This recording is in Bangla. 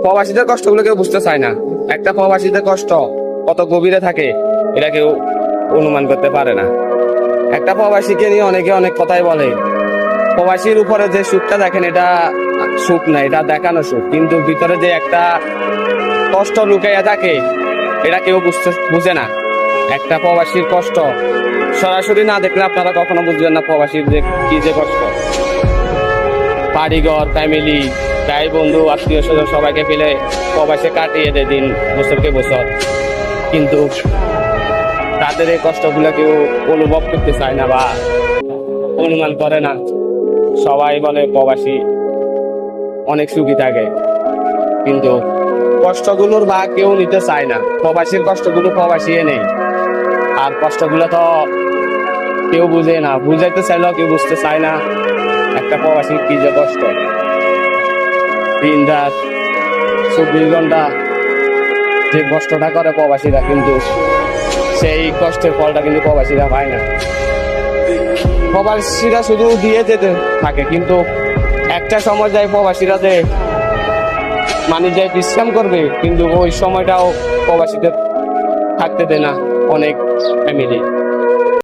প্রবাসীদের কষ্টগুলো কেউ বুঝতে চায় না। একটা প্রবাসীদের কষ্ট কত গভীরে থাকে এটা কেউ অনুমান করতে পারে না। একটা প্রবাসীকে নিয়ে অনেকে অনেক কথাই বলে, প্রবাসীর উপরে যে সুখটা দেখেন এটা সুখ না, এটা দেখানো সুখ, কিন্তু ভিতরে যে একটা কষ্ট লুকাইয়া থাকে এটা কেউ বুঝে না। একটা প্রবাসীর কষ্ট সরাসরি না দেখলে আপনারা কখনো বুঝবেন না প্রবাসীর যে কি যে কষ্ট। বাড়িঘর, ফ্যামিলি, ভাই বন্ধু, আত্মীয় স্বজন সবাইকে ফেলে প্রবাসে কাটিয়ে দেয় দিন, বছরকে বছর, কিন্তু তাদের এই কষ্টগুলো কেউ অনুভব করতে চায় না বা অনুমান করে না। সবাই বলে প্রবাসী অনেক সুখী থাকে, কিন্তু কষ্টগুলোর ভাগ কেউ নিতে চায় না। প্রবাসীর কষ্টগুলো প্রবাসী নেই, আর কষ্টগুলো তো কেউ বুঝে না, বুঝাইতে চাইলেও কেউ বুঝতে চায় না একটা প্রবাসীর কি যে কষ্ট। দিন রাত 24 ঘন্টা যে কষ্টটা করে প্রবাসীরা, কিন্তু সেই কষ্টের ফলটা কিন্তু প্রবাসীরা পায় না। প্রবাসীরা শুধু দিয়ে যেতে থাকে, কিন্তু একটা সময় যায় প্রবাসীরা যে মানে যে বিশ্রাম করবে, কিন্তু ওই সময়টাও প্রবাসীদের থাকতে দেয় না অনেক ফ্যামিলি।